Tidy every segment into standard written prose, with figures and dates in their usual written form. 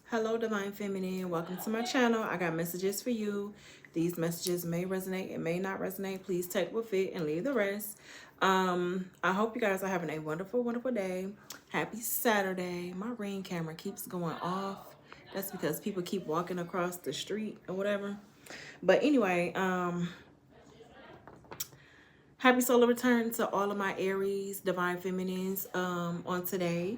Hello, Divine Feminine. Welcome to my channel. I got messages for you. These messages may resonate and may not resonate. Please take what fit and leave the rest. I hope you guys are having a wonderful, wonderful day. Happy Saturday. My Ring camera keeps going off. That's because people keep walking across the street or whatever. But anyway, happy solar return to all of my Aries, Divine Feminines on today.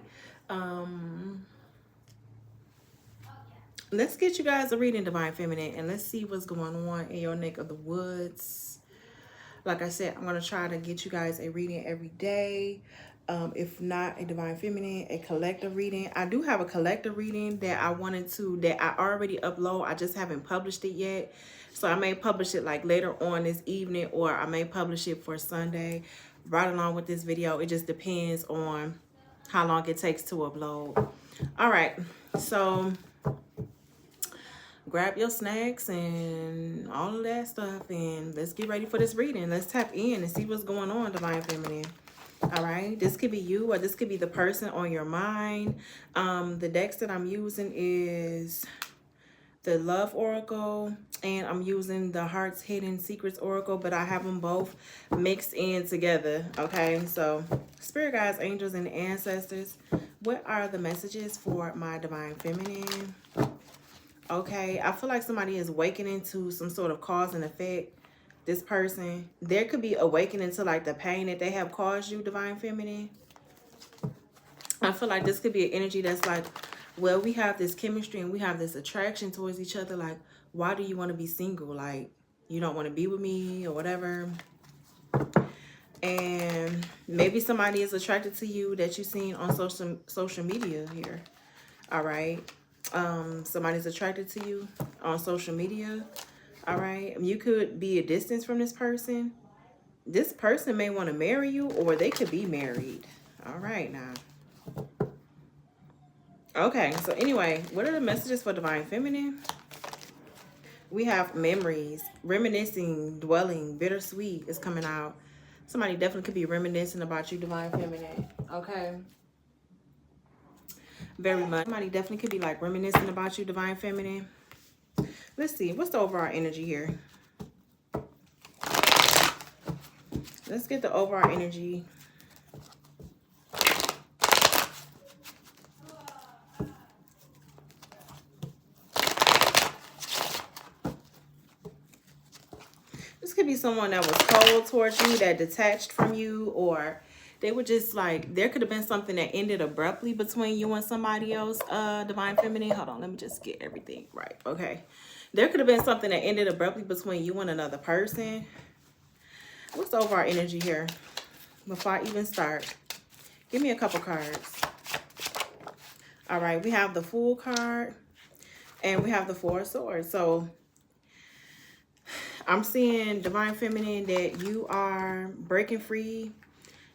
Let's get you guys a reading, Divine Feminine, and let's see what's going on in your neck of the woods. Like I said, I'm going to try to get you guys a reading every day. If not a Divine Feminine, a collective reading. I do have a collective reading that I already upload. I just haven't published it yet. So I may publish it like later on this evening, or I may publish it for Sunday right along with this video. It just depends on how long it takes to upload. All right, so grab your snacks and all of that stuff, and let's get ready for this reading. Let's tap in and see what's going on, Divine Feminine. All right, this could be you, or this could be the person on your mind. The decks that I'm using is the Love Oracle, and I'm using the Heart's Hidden Secrets Oracle, but I have them both mixed in together. Okay, so Spirit Guides, Angels, and Ancestors, what are the messages for my Divine Feminine? Okay, I feel like somebody is awakening to some sort of cause and effect. This person, there could be awakening to like the pain that they have caused you, Divine Feminine. I feel like this could be an energy that's like, well, we have this chemistry and we have this attraction towards each other. Like, why do you want to be single? Like, you don't want to be with me or whatever. And maybe somebody is attracted to you that you've seen on social media here. All right. Somebody's attracted to you on social media. All right, you could be a distance from this person. This person may want to marry you, or they could be married. All right, now. Okay, so anyway, what are the messages for Divine Feminine? We have memories, reminiscing, dwelling, bittersweet is coming out. Somebody definitely could be reminiscing about you, Divine Feminine. Okay. Very much. Somebody definitely could be like reminiscing about you, Divine Feminine. Let's see. What's the overall energy here? Let's get the overall energy. This could be someone that was cold towards you, that detached from you, or they were just like, there could have been something that ended abruptly between you and somebody else, Divine Feminine. Hold on, let me just get everything right. Okay. There could have been something that ended abruptly between you and another person. What's the overall energy here? Before I even start, give me a couple cards. All right, we have the Fool card and we have the Four of Swords. So I'm seeing, Divine Feminine, that you are breaking free.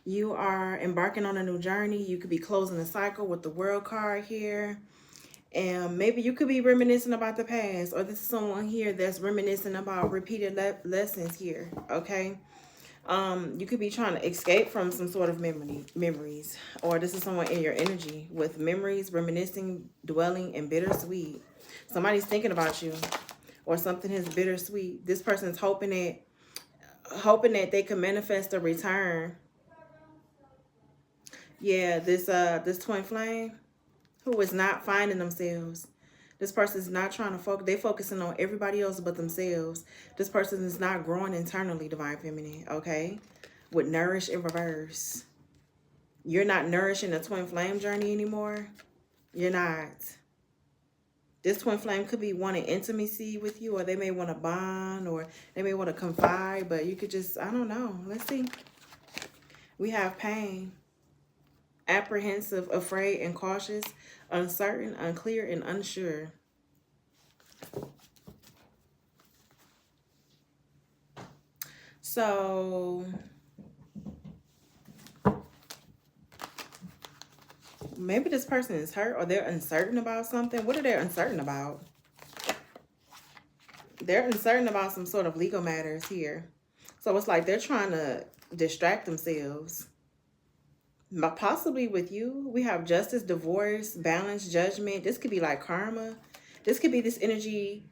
You are embarking on a new journey. You could be closing a cycle with the World card here. And maybe you could be reminiscing about the past, or this is someone here that's reminiscing about repeated lessons here, okay? You could be trying to escape from some sort of memories, or this is someone in your energy with memories, reminiscing, dwelling, and bittersweet. Somebody's thinking about you, or something is bittersweet. This person's hoping that they can manifest a return. Yeah, this twin flame who is not finding themselves. This person is not trying to focus. They're focusing on everybody else but themselves. This person is not growing internally, Divine Feminine, okay? With nourish in reverse. You're not nourishing the twin flame journey anymore. You're not. This twin flame could be wanting intimacy with you, or they may want to bond, or they may want to confide, but you could just, I don't know. Let's see. We have pain. Apprehensive, afraid, and cautious, uncertain, unclear, and unsure. So maybe this person is hurt, or they're uncertain about something. What are they uncertain about? They're uncertain about some sort of legal matters here. So it's like they're trying to distract themselves. Possibly with you. We have justice, divorce, balance, judgment. This could be like karma. This could be this energy.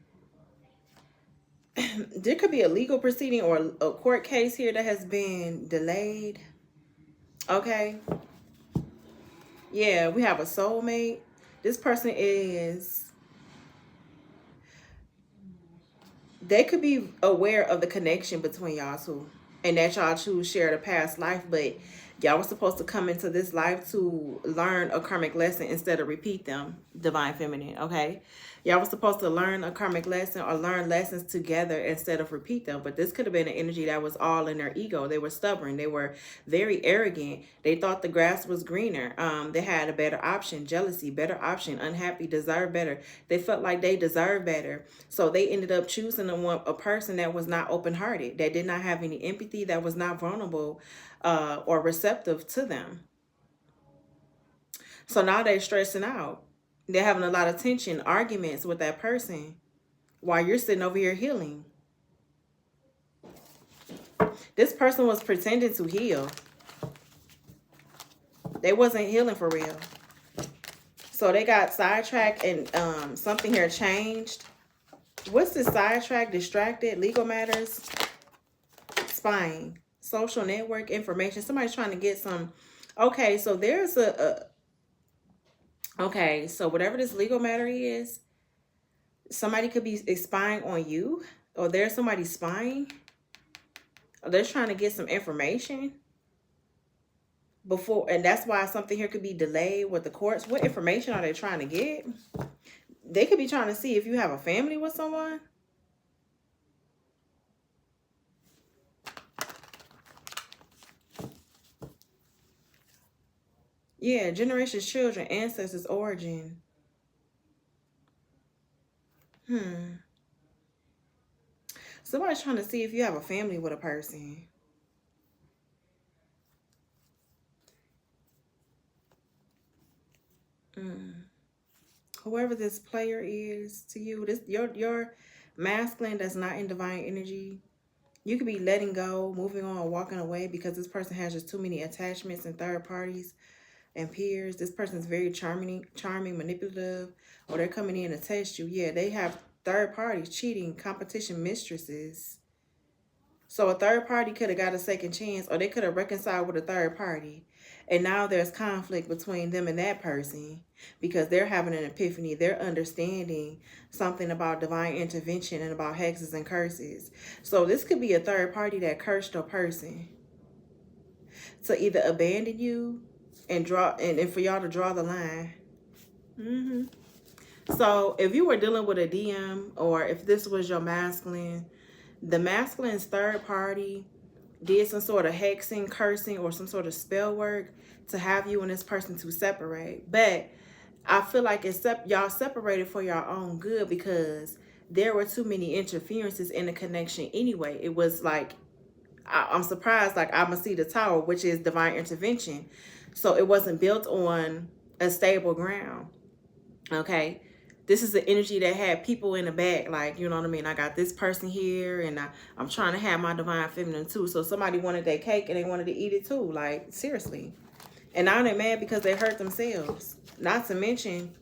There could be a legal proceeding or a court case here that has been delayed. Okay. Yeah, we have a soulmate. This person is, they could be aware of the connection between y'all two, and that y'all two shared a past life, but y'all were supposed to come into this life to learn a karmic lesson instead of repeat them, divine feminine. Okay, y'all were supposed to learn a karmic lesson or learn lessons together instead of repeat them. But this could have been an energy that was all in their ego. They were stubborn, they were very arrogant, they thought the grass was greener. They had a better option, jealousy, better option, unhappy, deserve better. They felt like they deserved better, so they ended up choosing a person that was not open-hearted, that did not have any empathy, that was not vulnerable or receptive to them. So now they're stressing out. They're having a lot of tension, arguments with that person while you're sitting over here healing. This person was pretending to heal. They wasn't healing for real. So they got sidetracked and something here changed. What's this sidetrack? Distracted, legal matters, spying, social network information. Somebody's trying to get some. Okay, so there's okay, so whatever this legal matter is, somebody could be spying on you, or there's somebody spying, or they're trying to get some information before, and that's why something here could be delayed with the courts. What information are they trying to get? They could be trying to see if you have a family with someone. Yeah, generations, children, ancestors, origin. Somebody's trying to see if you have a family with a person. Whoever this player is to you, this your masculine that's not in divine energy, you could be letting go, moving on, walking away because this person has just too many attachments and third parties and peers. This person's very charming, manipulative, or they're coming in to test you. Yeah, they have third parties, cheating, competition, mistresses. So a third party could have got a second chance, or they could have reconciled with a third party. And now there's conflict between them and that person because they're having an epiphany. They're understanding something about divine intervention and about hexes and curses. So this could be a third party that cursed a person to either abandon you and for y'all to draw the line. So if you were dealing with a DM, or if this was your masculine, the masculine's third party did some sort of hexing, cursing, or some sort of spell work to have you and this person to separate. But I feel like y'all separated for your own good because there were too many interferences in the connection anyway. It was like, I'm surprised, like I'm gonna see the tower, which is divine intervention. So it wasn't built on a stable ground. Okay. This is the energy that had people in the back, like, you know what I mean? I got this person here, and I'm trying to have my divine feminine too. So somebody wanted their cake and they wanted to eat it too. Like, seriously. And now they're mad because they hurt themselves. Not to mention,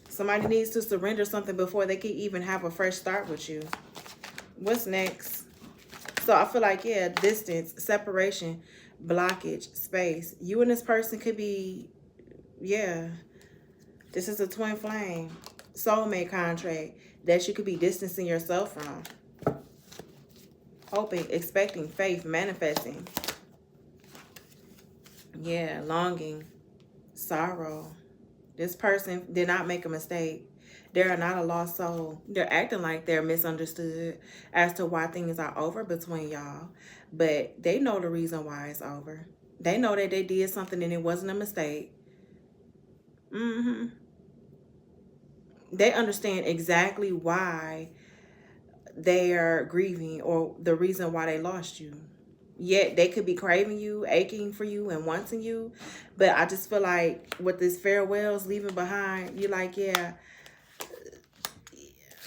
somebody needs to surrender something before they can even have a fresh start with you. What's next? So I feel like, yeah, distance, separation, blockage, space. You and this person could be, yeah, this is a twin flame, soulmate contract that you could be distancing yourself from. Hoping, expecting, faith, manifesting. Yeah, longing, sorrow. This person did not make a mistake. They are not a lost soul. They're acting like they're misunderstood as to why things are over between y'all. But they know the reason why it's over. They know that they did something and it wasn't a mistake. They understand exactly why they are grieving or the reason why they lost you. Yet they could be craving you, aching for you, and wanting you. But I just feel like with this farewells, leaving behind, you're like, yeah,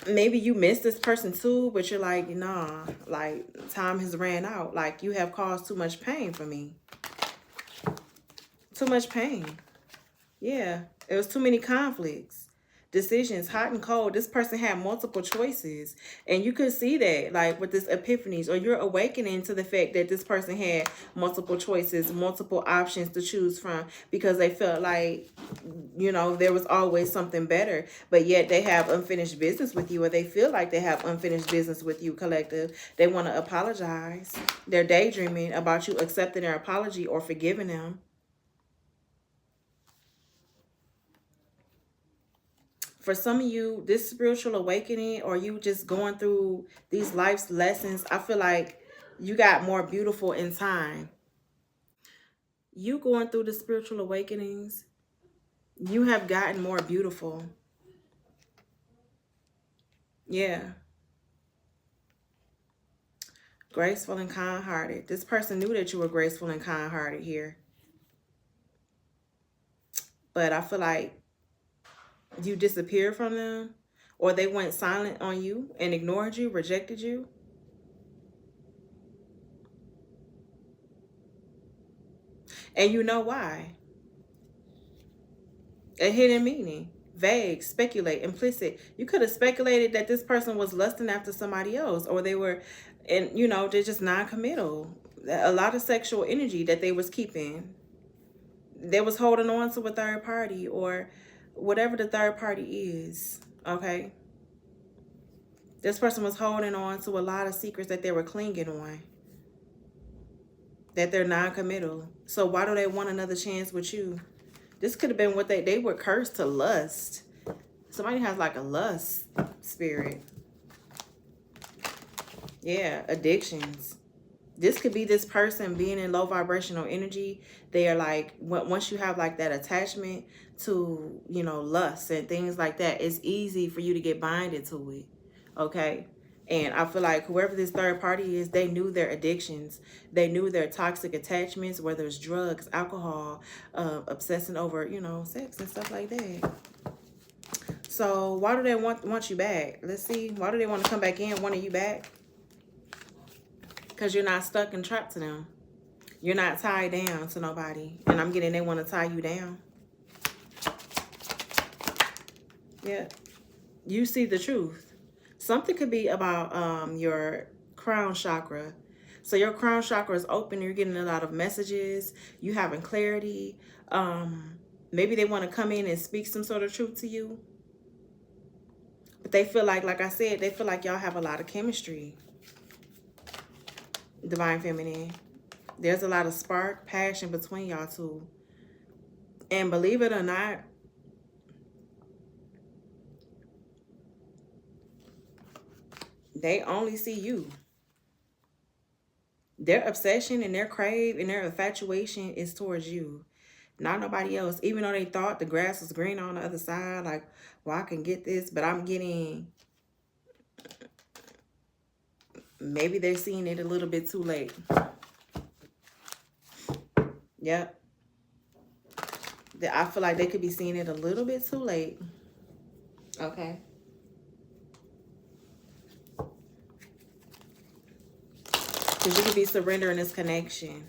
maybe you miss this person too, but you're like, nah, like time has ran out. Like you have caused too much pain for me. Too much pain. Yeah, it was too many conflicts. Decisions, hot and cold. This person had multiple choices. And you could see that, like, with this epiphanies, or you're awakening to the fact that this person had multiple choices, multiple options to choose from, because they felt like, you know, there was always something better. But yet they have unfinished business with you, or they feel like they have unfinished business with you, collective. They want to apologize. They're daydreaming about you accepting their apology or forgiving them. For some of you, this spiritual awakening, or you just going through these life's lessons, I feel like you got more beautiful in time. You going through the spiritual awakenings, you have gotten more beautiful. Yeah. Graceful and kind-hearted. This person knew that you were graceful and kind-hearted here. But I feel like you disappeared from them, or they went silent on you and ignored you, rejected you. And you know why. A hidden meaning. Vague, speculate, implicit. You could have speculated that this person was lusting after somebody else, or they were, and you know, they're just non-committal. A lot of sexual energy that they was keeping. They was holding on to a third party, or whatever the third party is, okay? This person was holding on to a lot of secrets that they were clinging on, that they're non-committal. So why do they want another chance with you? This could have been what they were cursed to lust. Somebody has like a lust spirit. Yeah, addictions. This could be this person being in low vibrational energy. They are like, once you have like that attachment to, you know, lust and things like that, it's easy for you to get binded to it. Okay. And I feel like whoever this third party is, they knew their addictions. They knew their toxic attachments, whether it's drugs, alcohol, obsessing over, you know, sex and stuff like that. So why do they want you back? Let's see. Why do they want to come back in, wanting you back? Because you're not stuck and trapped to them. You're not tied down to nobody. And I'm getting they want to tie you down. Yeah. You see the truth. Something could be about your crown chakra. So your crown chakra is open. You're getting a lot of messages. You having clarity. Maybe they want to come in and speak some sort of truth to you. But they feel like I said, they feel like y'all have a lot of chemistry. Divine Feminine. There's a lot of spark, passion between y'all two. And believe it or not, they only see you. Their obsession and their crave and their infatuation is towards you. Not nobody else. Even though they thought the grass was green on the other side. Like, well, I can get this, but I'm getting... Maybe they're seeing it a little bit too late. Yep. I feel like they could be seeing it a little bit too late. Okay. Because you could be surrendering this connection.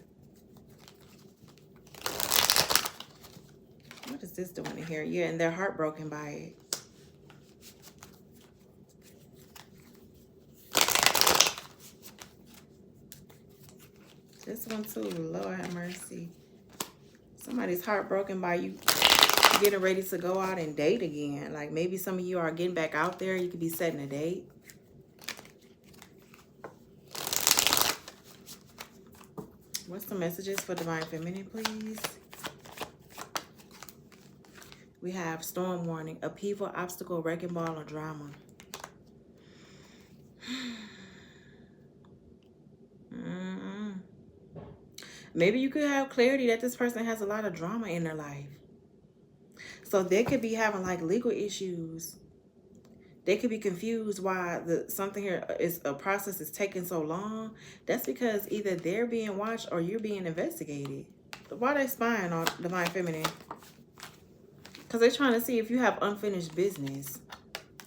What is this doing in here? Yeah, and they're heartbroken by it. This one too, Lord have mercy. Somebody's heartbroken by you getting ready to go out and date again. Like maybe some of you are getting back out there. You could be setting a date. What's the messages for Divine Feminine, please? We have storm warning, upheaval, obstacle, wrecking ball, or drama. Maybe you could have clarity that this person has a lot of drama in their life. So they could be having like legal issues. They could be confused why something here is a process is taking so long. That's because either they're being watched or you're being investigated. Why are they spying on Divine Feminine? Because they're trying to see if you have unfinished business.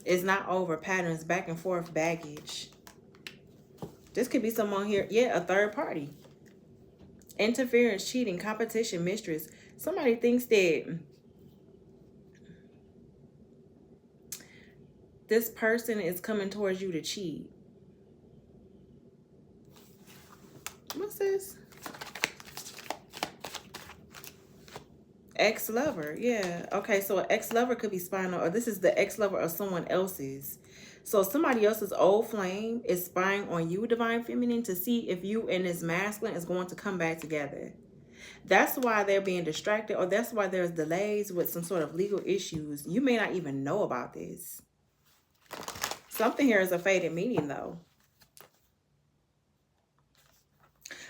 It's not over. Patterns, back and forth, baggage. This could be someone here. Yeah, a third party. Interference, cheating, competition, mistress. Somebody thinks that this person is coming towards you to cheat. What's this? Ex-lover. Yeah. Okay, so an ex-lover could be spying on, or this is the ex-lover of someone else's. So somebody else's old flame is spying on you, Divine Feminine, to see if you and this masculine is going to come back together. That's why they're being distracted, or that's why there's delays with some sort of legal issues. You may not even know about this. Something here is a faded meaning, though.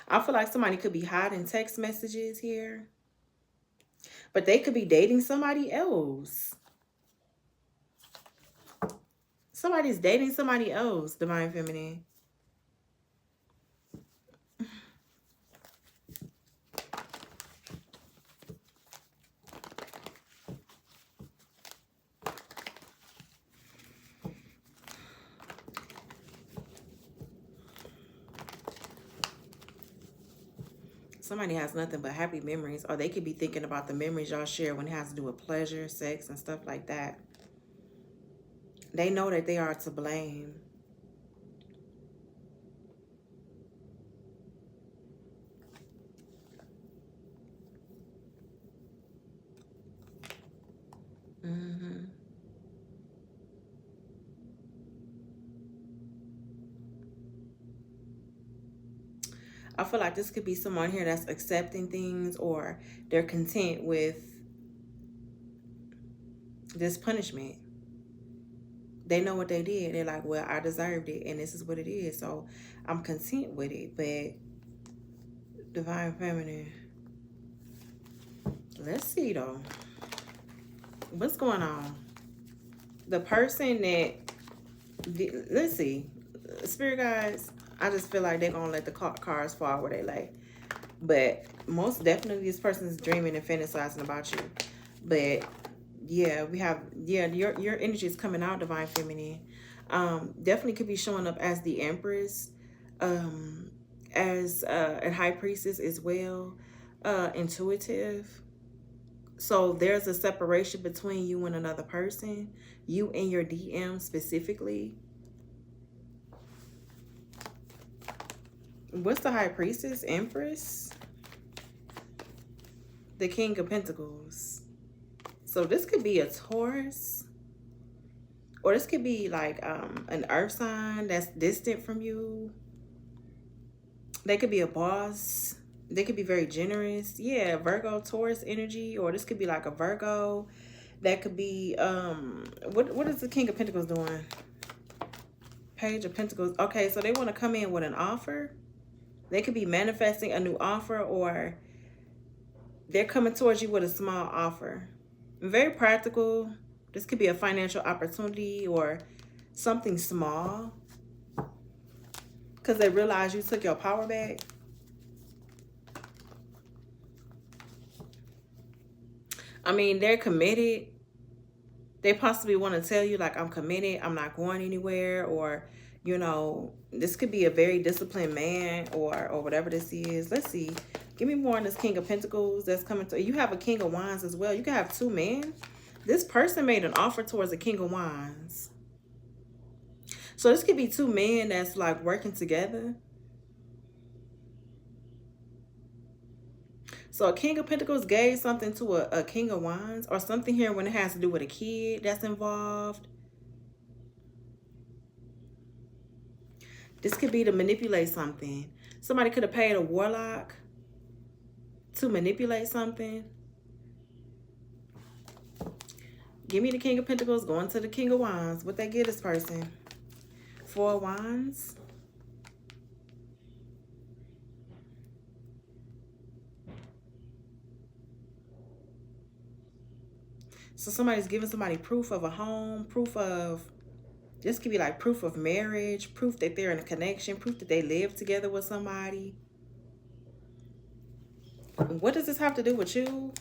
I feel like somebody could be hiding text messages here. But they could be dating somebody else. Somebody's dating somebody else, Divine Feminine. Somebody has nothing but happy memories, or they could be thinking about the memories y'all share when it has to do with pleasure, sex, and stuff like that. They know that they are to blame. I feel like this could be someone here that's accepting things, or they're content with this punishment. They know what they did. They're like, well, I deserved it, and this is what it is, so I'm content with it. But Divine Feminine, let's see though, what's going on? The person that, let's see, Spirit guides, I just feel like they're gonna let the cards fall where they lay. But most definitely this person is dreaming and fantasizing about you. But yeah, we have, yeah, your energy is coming out, Divine Feminine. Definitely could be showing up as the Empress, as a High Priestess as well, intuitive. So there's a separation between you and another person, you and your DM specifically. What's the High Priestess? Empress? The King of Pentacles. So this could be a Taurus, or this could be like an earth sign that's distant from you. They could be a boss. They could be very generous. Yeah, Virgo, Taurus energy, or this could be like a Virgo. That could be, what is the King of Pentacles doing? Page of Pentacles. Okay, so they want to come in with an offer. They could be manifesting a new offer, or they're coming towards you with a small offer. Very practical. This could be a financial opportunity or something small, because they realize you took your power back. I mean, they're committed. They possibly want to tell you, like, I'm committed, I'm not going anywhere, or, you know, this could be a very disciplined man, or whatever this is. Let's see. Give me more on this King of Pentacles that's coming to you. Have a King of Wands as well. You can have two men. This person made an offer towards a King of Wands. So this could be two men that's like working together. So a King of Pentacles gave something to a King of Wands, or something here when it has to do with a kid that's involved. This could be to manipulate something. Somebody could have paid a warlock to manipulate something. Give me the King of Pentacles going to the King of Wands. What they get this person? Four of Wands. So somebody's giving somebody proof of a home, proof of, this could be like proof of marriage, proof that they're in a connection, proof that they live together with somebody. What does this have to do with you?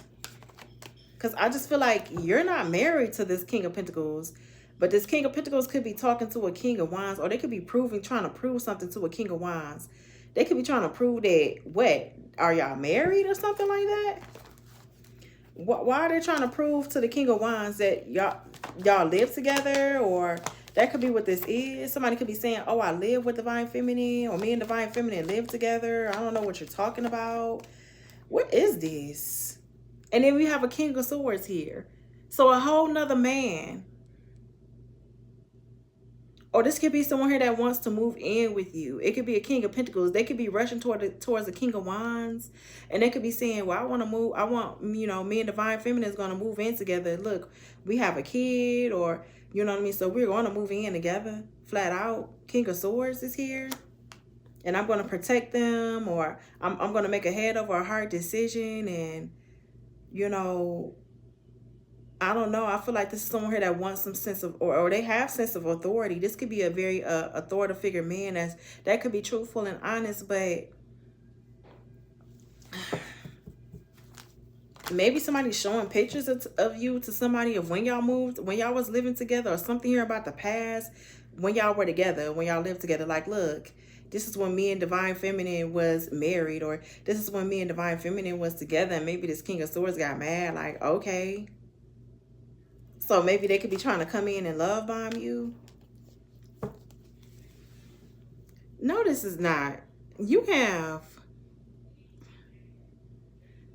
Because I just feel like you're not married to this King of Pentacles, But this King of Pentacles could be talking to a King of Wands, or they could be trying to prove something to a King of Wands. They could be trying to prove that, what, are y'all married or something like that? Why are they trying to prove to the King of Wands that y'all live together? Or that could be what this is. Somebody could be saying, oh, I live with Divine Feminine, or me and Divine Feminine live together. I don't know what you're talking about. What is this? And then we have a King of Swords here. So a whole nother man. Or this could be someone here that wants to move in with you. It could be a King of Pentacles. They could be rushing towards the King of Wands. And they could be saying, well, I want to move. I want, you know, me and Divine Feminine is going to move in together. Look, we have a kid, or, you know what I mean? So we're going to move in together, flat out. King of Swords is here. And I'm going to protect them, or I'm going to make a head over a heart decision. And, you know, I don't know. I feel like this is someone here that wants some sense of, or they have sense of authority. This could be a very authoritative figure man that could be truthful and honest, but maybe somebody's showing pictures of you to somebody of when y'all moved, when y'all was living together, or something here about the past, when y'all were together, when y'all lived together. Like, look, this is when me and Divine Feminine was married, or this is when me and Divine Feminine was together, and maybe this King of Swords got mad. Like, okay. So maybe they could be trying to come in and love bomb you. No, this is not. You have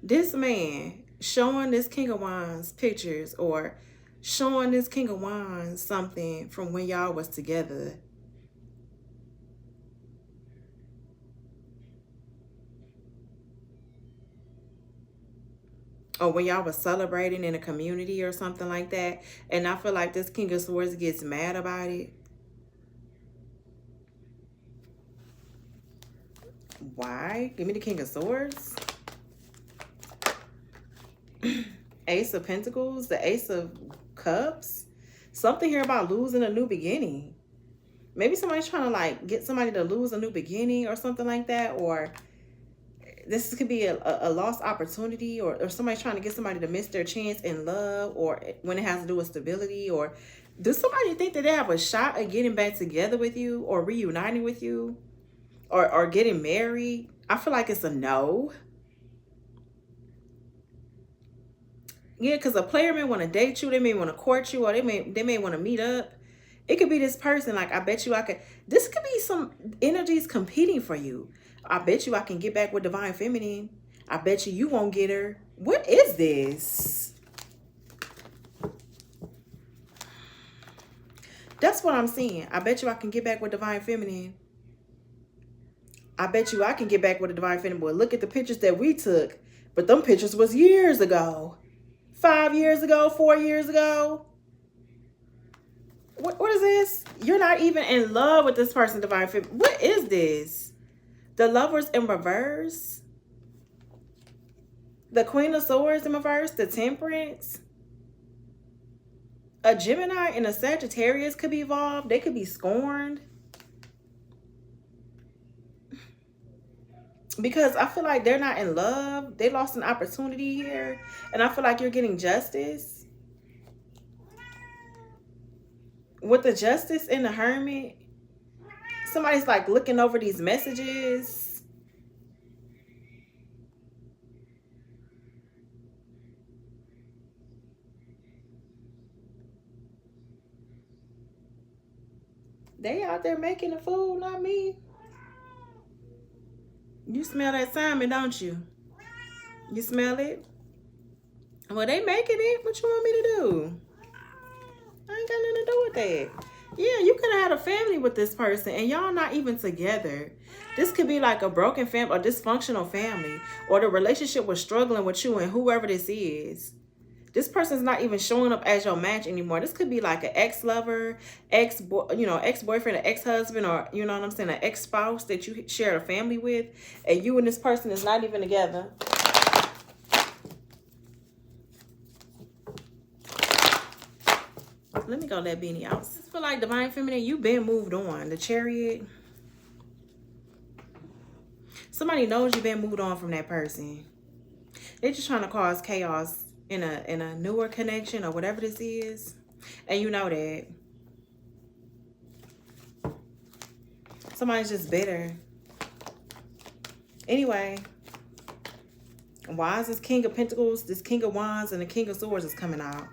this man showing this King of Wands pictures, or showing this King of Wands something from when y'all was together. Or when y'all was celebrating in a community or something like that. And I feel like this King of Swords gets mad about it. Why? Give me the King of Swords. Ace of Pentacles. The Ace of Cups. Something here about losing a new beginning. Maybe somebody's trying to like get somebody to lose a new beginning or something like that. Or this could be a lost opportunity, or somebody's trying to get somebody to miss their chance in love, or when it has to do with stability. Or does somebody think that they have a shot at getting back together with you, or reuniting with you, or getting married? I feel like it's a no. Yeah, because a player may want to date you, they may want to court you, or they may want to meet up. It could be this person, like, I bet you I could. This could be some energies competing for you. I bet you I can get back with Divine Feminine. I bet you won't get her. What is this? That's what I'm seeing. I bet you I can get back with Divine Feminine. I bet you I can get back with a Divine Feminine. Boy, look at the pictures that we took. But them pictures was years ago. 5 years ago, 4 years ago. What is this? You're not even in love with this person, Divine Feminine. What is this? The Lovers in reverse. The Queen of Swords in reverse. The Temperance. A Gemini and a Sagittarius could be involved. They could be scorned. Because I feel like they're not in love. They lost an opportunity here. And I feel like you're getting justice. With the Justice and the Hermit, somebody's like looking over these messages. They out there making a fool, not me. You smell that salmon, don't you? You smell it? Well, they making it. What you want me to do? I ain't got nothing to do with that. Yeah, you could have had a family with this person and y'all not even together. This could be like a broken family, a dysfunctional family, or the relationship was struggling with you and whoever this is. This person's not even showing up as your match anymore. This could be like an ex-lover, ex-boyfriend, an ex-husband, or, you know what I'm saying, an ex-spouse that you share a family with, and you and this person is not even together. Let me go let Beanie out. I feel like Divine Feminine, you've been moved on. The Chariot. Somebody knows you've been moved on from that person. They're just trying to cause chaos in a newer connection or whatever this is. And you know that. Somebody's just bitter. Anyway, why is this King of Pentacles, this King of Wands, and the King of Swords is coming out?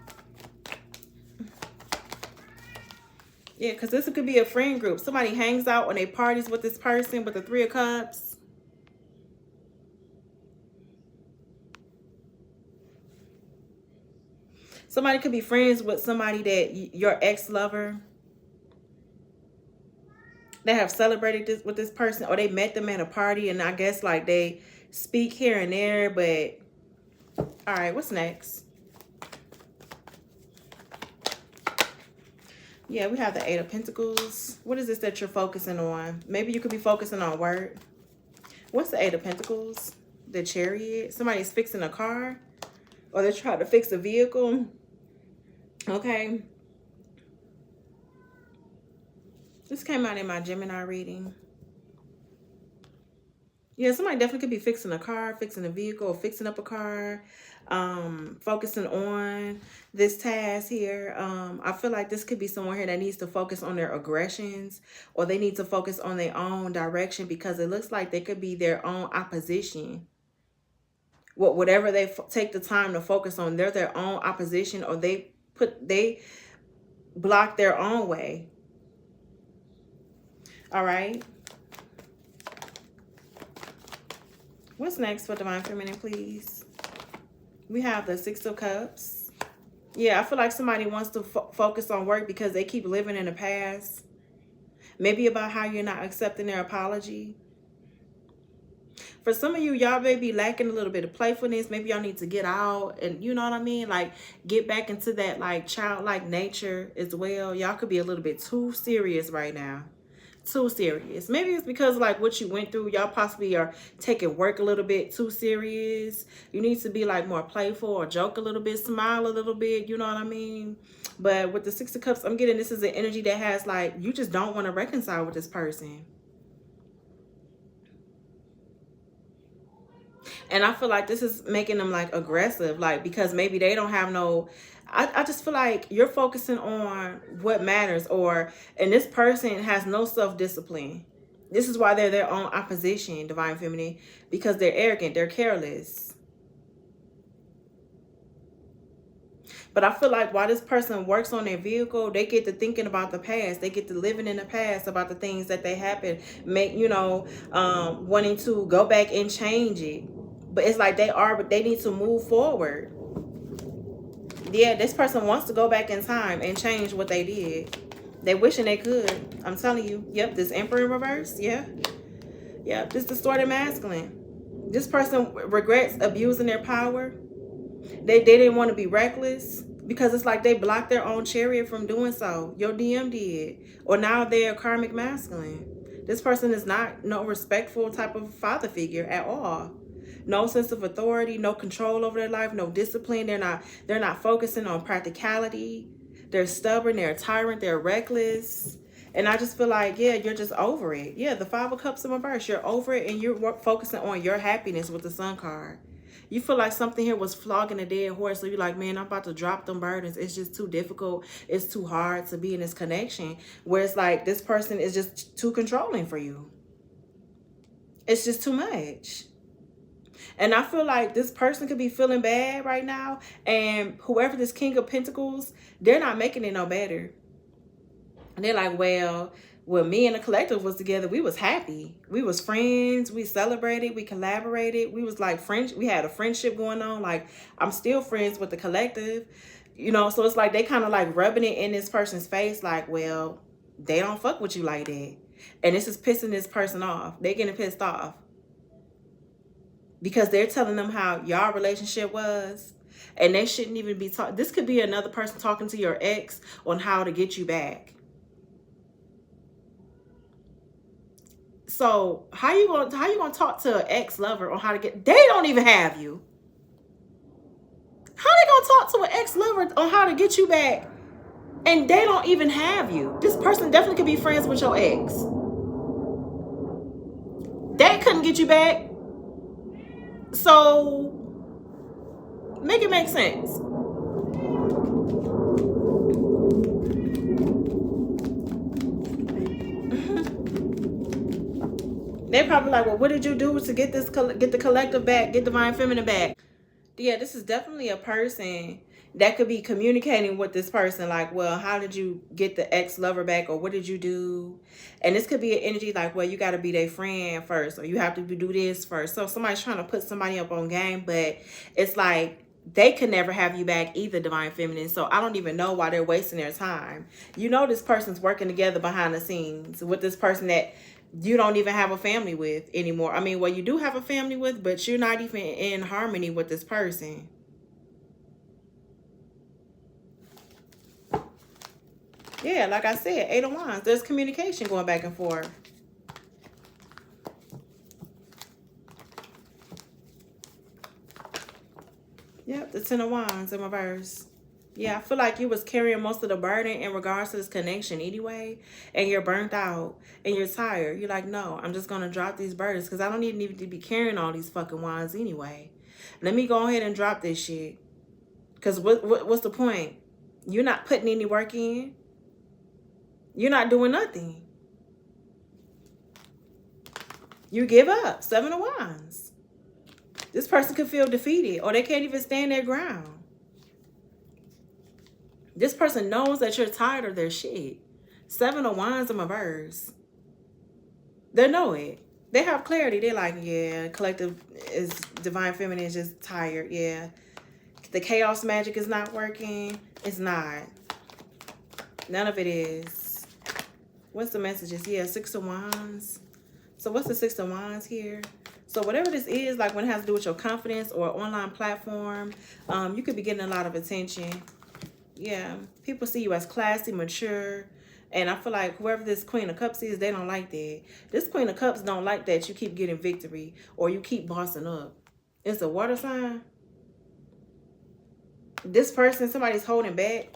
Yeah, because this could be a friend group. Somebody hangs out when they parties with this person with the Three of Cups. Somebody could be friends with somebody that your ex-lover, they have celebrated this with this person, or they met them at a party, and I guess like they speak here and there, but all right, what's next? Yeah, we have the Eight of Pentacles. What is this that you're focusing on? Maybe you could be focusing on work. What's the Eight of Pentacles? The Chariot. Somebody's fixing a car, or they're trying to fix a vehicle. Okay. This came out in my Gemini reading. Yeah, somebody definitely could be fixing a car, fixing a vehicle, or fixing up a car, focusing on this task here. I feel like this could be someone here that needs to focus on their aggressions, or they need to focus on their own direction, because it looks like they could be their own opposition. Whatever they take the time to focus on, they're their own opposition, or they block their own way. All right. What's next for Divine Feminine, please? We have the Six of Cups. Yeah, I feel like somebody wants to focus on work because they keep living in the past. Maybe about how you're not accepting their apology. For some of you, y'all may be lacking a little bit of playfulness. Maybe y'all need to get out and, you know what I mean? Like, get back into that, like, childlike nature as well. Y'all could be a little bit too serious right now. Too serious. Maybe it's because like what you went through, y'all possibly are taking work a little bit too serious. You need to be like more playful, or joke a little bit, smile a little bit, you know what I mean? But with the Six of Cups, I'm getting this is an energy that has like, you just don't want to reconcile with this person. And I feel like this is making them like aggressive, like, because maybe they don't have no, I just feel like you're focusing on what matters, and this person has no self-discipline. This is why they're their own opposition, Divine Feminine, because they're arrogant, they're careless. But I feel like while this person works on their vehicle, they get to thinking about the past. They get to living in the past, about the things that they happened, wanting to go back and change it. But it's like they need to move forward. Yeah, this person wants to go back in time and change what they did. They wishing they could. I'm telling you. Yep, this Emperor in reverse. Yeah. Yep, this distorted masculine. This person regrets abusing their power. They didn't want to be reckless, because it's like they blocked their own chariot from doing so. Your DM did. Or now they're a karmic masculine. This person is not no respectful type of father figure at all. No sense of authority, no control over their life, no discipline. They're not focusing on practicality. They're stubborn, they're a tyrant, they're reckless. And I just feel like, yeah, you're just over it. Yeah, the Five of Cups in reverse. You're over it, and you're focusing on your happiness with the Sun card. You feel like something here was flogging a dead horse. So you're like, man, I'm about to drop them burdens. It's just too difficult. It's too hard to be in this connection. Where it's like this person is just too controlling for you. It's just too much. And I feel like this person could be feeling bad right now. And whoever this King of Pentacles, they're not making it no better. And they're like, well, when me and the collective was together, we was happy. We was friends. We celebrated. We collaborated. We was like friends. We had a friendship going on. Like, I'm still friends with the collective. You know, so it's like they kind of like rubbing it in this person's face. Like, well, they don't fuck with you like that. And this is pissing this person off. They're getting pissed off. Because they're telling them how y'all relationship was. And they shouldn't even be talking. This could be another person talking to your ex on how to get you back. So how you gonna talk to an ex-lover on how to get, they don't even have you. How they gonna talk to an ex-lover on how to get you back and they don't even have you? This person definitely could be friends with your ex. They couldn't get you back. So make it make sense. They probably like, well, what did you do to get this, get the collective back, get divine feminine back? Yeah, this is definitely a person that could be communicating with this person like, well, how did you get the ex-lover back, or what did you do? And this could be an energy like, well, you got to be their friend first, or you have to do this first. So somebody's trying to put somebody up on game, but it's like they could never have you back either, divine feminine. So I don't even know why they're wasting their time. You know, this person's working together behind the scenes with this person that you don't even have a family with anymore. I mean, well, you do have a family with, but you're not even in harmony with this person. Yeah, like I said, 8 of Wands. There's communication going back and forth. Yep, the 10 of Wands in reverse. Yeah, I feel like you was carrying most of the burden in regards to this connection anyway, and you're burnt out and you're tired. You're like, no, I'm just going to drop these burdens because I don't even need to be carrying all these fucking wands anyway. Let me go ahead and drop this shit. Because what's the point? You're not putting any work in. You're not doing nothing. You give up. 7 of Wands. This person could feel defeated, or they can't even stand their ground. This person knows that you're tired of their shit. 7 of Wands in reverse. They know it. They have clarity. They're like, yeah, collective is divine feminine is just tired. Yeah. The chaos magic is not working. It's not. None of it is. What's the messages? Yeah, 6 of Wands. So what's the 6 of Wands here? So whatever this is, like when it has to do with your confidence or online platform, you could be getting a lot of attention. Yeah, people see you as classy, mature, and I feel like whoever this Queen of Cups is, they don't like that. This Queen of Cups don't like that you keep getting victory or you keep bossing up. It's a water sign. This person, somebody's holding back.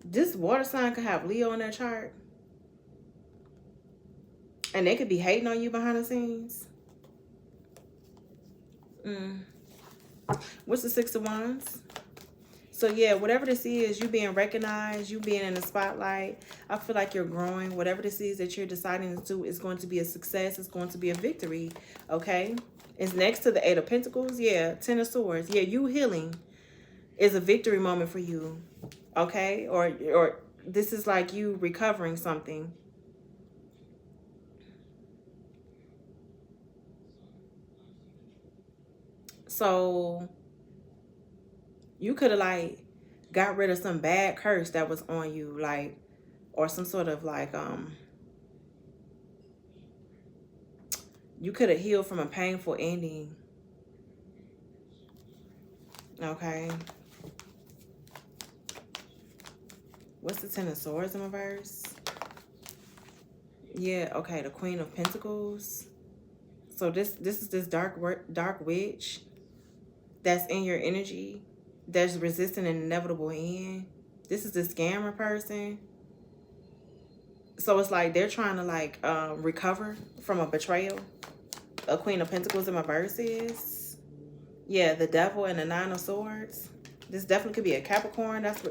This water sign could have Leo in their chart, and they could be hating on you behind the scenes. What's the 6 of Wands? So yeah, whatever this is, you being recognized, you being in the spotlight, I feel like you're growing. Whatever this is that you're deciding to do is going to be a success. It's going to be a victory, okay? It's next to the 8 of Pentacles. Yeah, 10 of Swords. Yeah, you healing is a victory moment for you, okay? Or this is like you recovering something. So you could have like got rid of some bad curse that was on you, like, or some sort of like, you could have healed from a painful ending. Okay. What's the 10 of Swords in reverse? Yeah, okay, the Queen of Pentacles. So this is this dark witch that's in your energy, that's resisting an inevitable end. This is the scammer person. So it's like they're trying to like recover from a betrayal. A Queen of Pentacles in reverse is, yeah, the Devil and the 9 of Swords. This definitely could be a Capricorn that's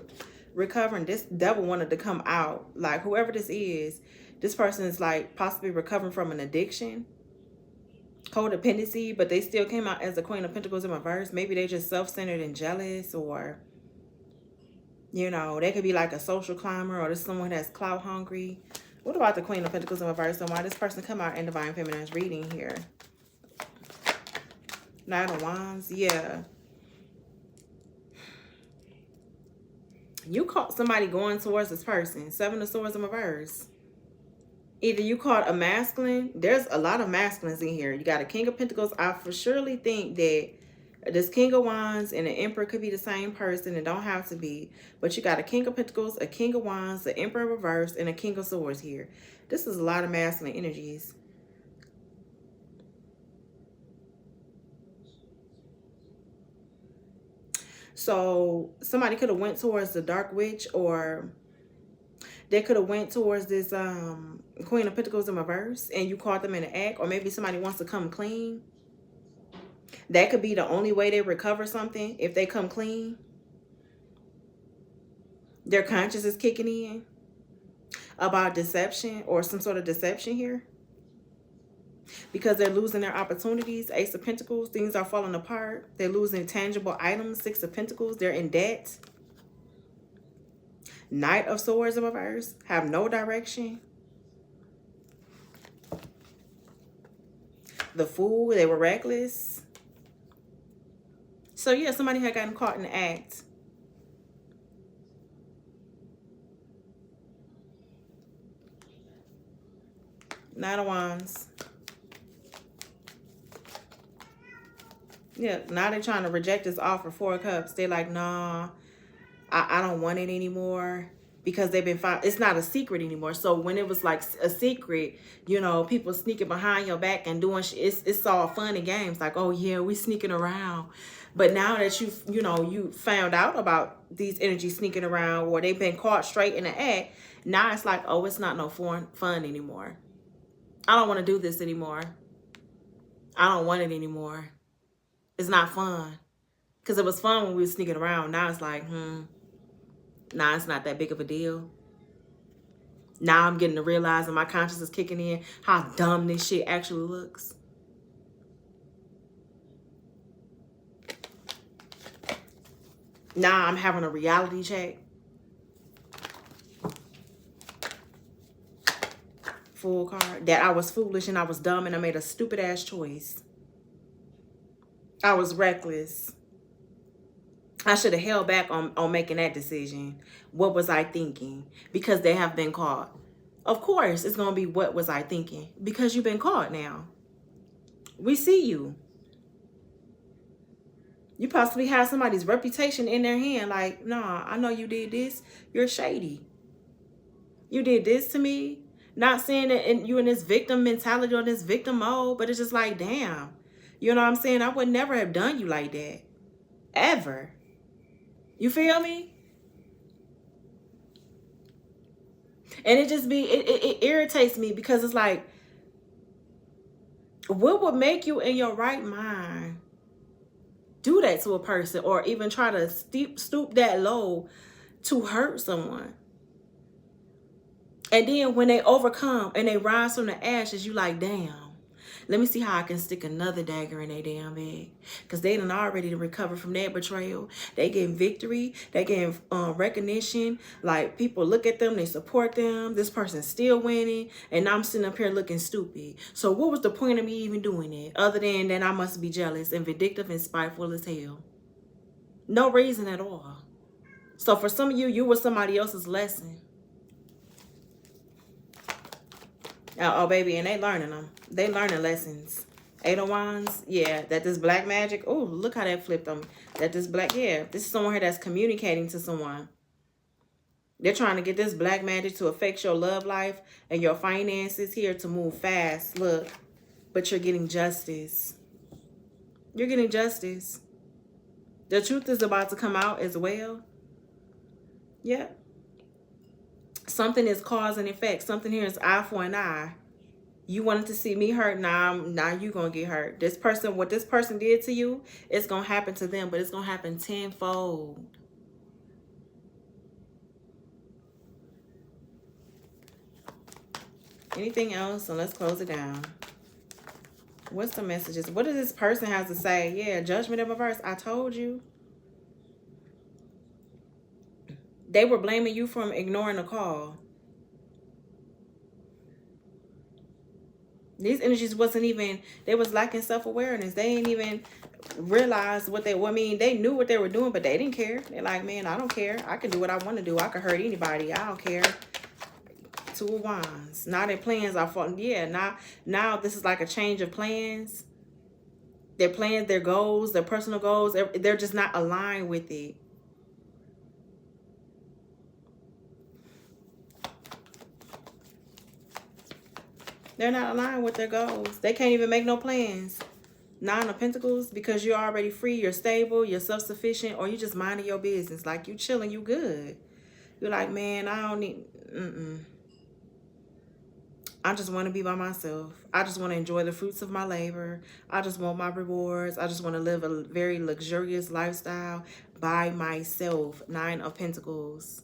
recovering. This devil wanted to come out. Like whoever this is, this person is like possibly recovering from an addiction, codependency, but they still came out as the Queen of Pentacles in reverse. Maybe they're just self-centered and jealous, or, you know, they could be like a social climber, or there's someone that's clout hungry. What about the Queen of Pentacles in reverse and why this person come out in Divine Feminine's reading here? 9 of Wands. Yeah. You caught somebody going towards this person. 7 of Swords in reverse. Either you caught a masculine. There's a lot of masculines in here. You got a King of Pentacles. I for surely think that this King of Wands and the Emperor could be the same person. It don't have to be. But you got a King of Pentacles, a King of Wands, the Emperor reversed, and a King of Swords here. This is a lot of masculine energies. So somebody could have went towards the Dark Witch, or they could have went towards this Queen of Pentacles in reverse, and you caught them in the act. Or maybe somebody wants to come clean. That could be the only way they recover something, if they come clean. Their conscience is kicking in about deception or some sort of deception here. Because they're losing their opportunities. Ace of Pentacles, things are falling apart. They're losing tangible items. Six of Pentacles, they're in debt. Knight of Swords in reverse, have no direction. The Fool, they were reckless. So yeah, somebody had gotten caught in the act. Knight of Wands. Yeah, now they're trying to reject this offer. Four of Cups. They're like, nah, I don't want it anymore. Because they've been found. It's not a secret anymore. So when it was like a secret, you know, people sneaking behind your back and doing shit, it's all fun and games. Like, oh yeah, we sneaking around. But now that you found out about these energies sneaking around, or they've been caught straight in the act, now it's like, oh, it's not no fun anymore. I don't want to do this anymore. I don't want it anymore. It's not fun. Because it was fun when we were sneaking around. Now it's like, nah, it's not that big of a deal. Now I'm getting to realize, and my conscience is kicking in, how dumb this shit actually looks. Now I'm having a reality check. Full card. That I was foolish and I was dumb and I made a stupid ass choice. I was reckless. I should have held back on making that decision. What was I thinking? Because they have been caught. Of course, it's going to be what was I thinking? Because you've been caught now. We see you. You possibly have somebody's reputation in their hand. Like, nah, I know you did this. You're shady. You did this to me. Not saying that you in this victim mentality or this victim mode, but it's just like, damn. You know what I'm saying? I would never have done you like that. Ever. You feel me? And it just it irritates me because it's like, what would make you in your right mind do that to a person, or even try to stoop that low to hurt someone? And then when they overcome and they rise from the ashes, you like, damn, let me see how I can stick another dagger in their damn bag. Because they done already recovered from that betrayal. They getting victory. They getting recognition. Like, people look at them, they support them. This person's still winning. And I'm sitting up here looking stupid. So what was the point of me even doing it? Other than that I must be jealous and vindictive and spiteful as hell. No reason at all. So for some of you, you were somebody else's lesson. Oh, baby, and they learning them. They learning lessons. Eight of Wands, yeah, that this black magic. Oh, look how that flipped them. That this black, yeah, this is someone here that's communicating to someone. They're trying to get this black magic to affect your love life and your finances here to move fast. Look, but you're getting justice. You're getting justice. The truth is about to come out as well. Yeah. Something is cause and effect. Something here is eye for an eye. You wanted to see me hurt. Now you're going to get hurt. This person, what this person did to you, it's going to happen to them, but it's going to happen tenfold. Anything else? So let's close it down. What's the messages? What does this person have to say? Yeah, judgment in reverse. I told you. They were blaming you from ignoring the call. These energies wasn't even, they was lacking self-awareness. They didn't even realize what they, I mean, they knew what they were doing, but they didn't care. They're like, man, I don't care. I can do what I want to do. I can hurt anybody. I don't care. Two of Wands. Now their plans are falling. Yeah, now this is like a change of plans. Their plans, their goals, their personal goals, they're just not aligned with it. They're not aligned with their goals. They can't even make no plans. Nine of Pentacles, because you're already free, you're stable, you're self-sufficient, or you just minding your business. Like, you chilling, you good. You're like, man, I don't need, I just want to be by myself. I just want to enjoy the fruits of my labor. I just want my rewards. I just want to live a very luxurious lifestyle by myself. Nine of Pentacles.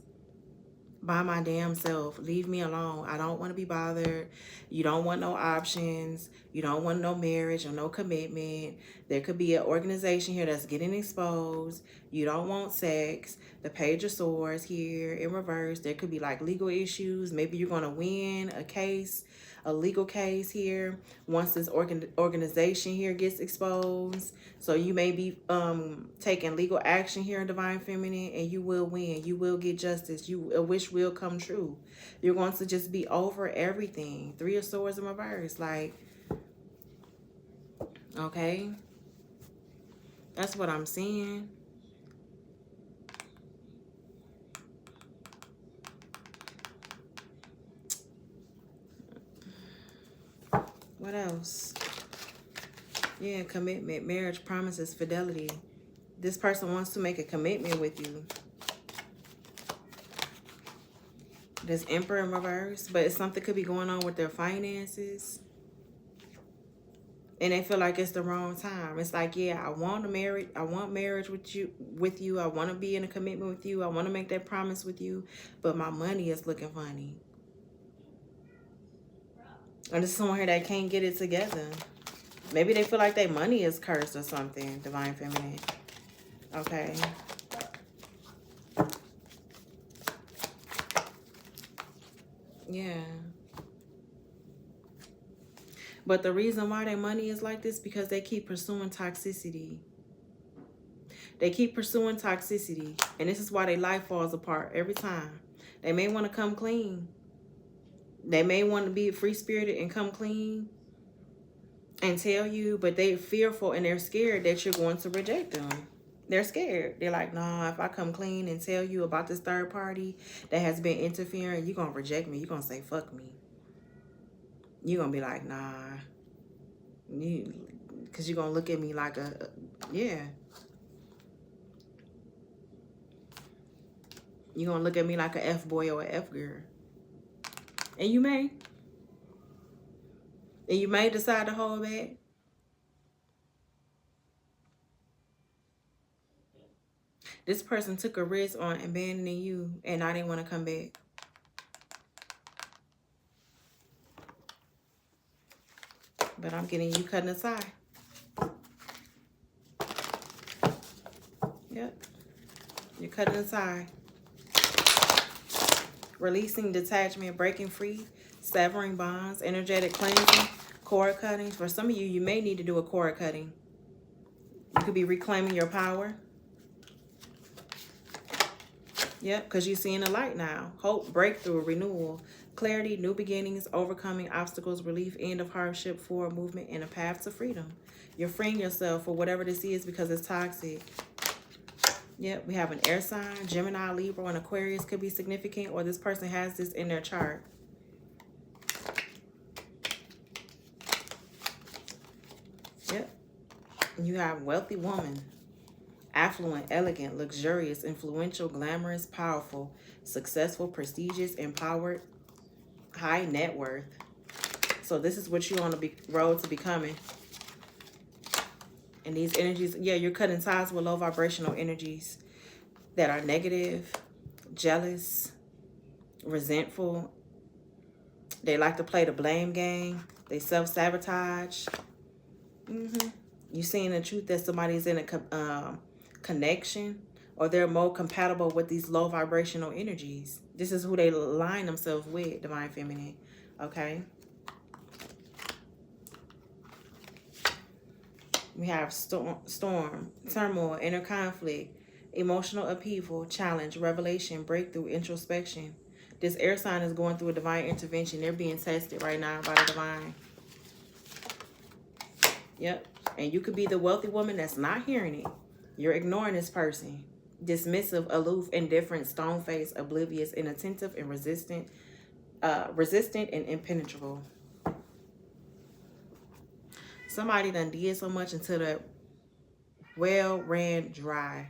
by my damn self. Leave me alone. I don't want to be bothered. You don't want no options. You don't want no marriage or no commitment. There could be an organization here that's getting exposed. You don't want sex. The Page of Swords here in reverse. There could be like legal issues. Maybe you're going to win a case, a legal case here once this organization here gets exposed. So you may be taking legal action here in Divine Feminine, and you will win. You will get justice. A wish will come true. You're going to just be over everything. 3 of Swords in reverse. Like, okay. That's what I'm seeing. What else? Yeah, commitment, marriage, promises, fidelity. This person wants to make a commitment with you. There's Emperor in reverse, but something could be going on with their finances. And they feel like it's the wrong time. It's like, yeah, I want marriage with you. I want to be in a commitment with you. I want to make that promise with you, but my money is looking funny. And there's someone here that can't get it together. Maybe they feel like their money is cursed or something, Divine Feminine. Okay. Yeah. But the reason why their money is like this because they keep pursuing toxicity. They keep pursuing toxicity. And this is why their life falls apart every time. They may want to come clean. They may want to be free-spirited and come clean and tell you, but they're fearful and they're scared that you're going to reject them. They're scared. They're like, nah, if I come clean and tell you about this third party that has been interfering, you're going to reject me. You're going to say, fuck me. You're going to be like, nah. Because you're going to look at me like yeah. You're going to look at me like a F-boy or a F-girl. And you may. And you may decide to hold back. This person took a risk on abandoning you and I didn't want to come back. But I'm getting you cutting aside. Yep. You're cutting aside. Releasing, detachment, breaking free, severing bonds, energetic cleansing, cord cutting. For some of you, you may need to do a cord cutting. You could be reclaiming your power. Yep, because you're seeing the light now. Hope, breakthrough, renewal, clarity, new beginnings, overcoming obstacles, relief, end of hardship, forward movement, and a path to freedom. You're freeing yourself for whatever this is because it's toxic. Yep, we have an air sign. Gemini, Libra, and Aquarius could be significant, or this person has this in their chart. Yep. You have wealthy woman. Affluent, elegant, luxurious, influential, glamorous, powerful, successful, prestigious, empowered, high net worth. So this is what you're on the road to becoming. And these energies, yeah, you're cutting ties with low vibrational energies that are negative, jealous, resentful. They like to play the blame game. They self-sabotage. You're seeing the truth that somebody's in a connection, or they're more compatible with these low vibrational energies. This is who they align themselves with, Divine Feminine. Okay. We have storm, turmoil, inner conflict, emotional upheaval, challenge, revelation, breakthrough, introspection. This air sign is going through a divine intervention. They're being tested right now by the divine. Yep. And you could be the wealthy woman that's not hearing it. You're ignoring this person. Dismissive, aloof, indifferent, stone-faced, oblivious, inattentive, and resistant and impenetrable. Somebody done did so much until the well ran dry.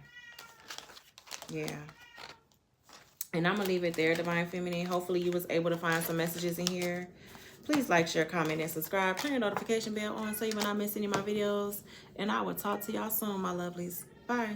Yeah. And I'm going to leave it there, Divine Feminine. Hopefully you was able to find some messages in here. Please like, share, comment, and subscribe. Turn your notification bell on so you will not miss any of my videos. And I will talk to y'all soon, my lovelies. Bye.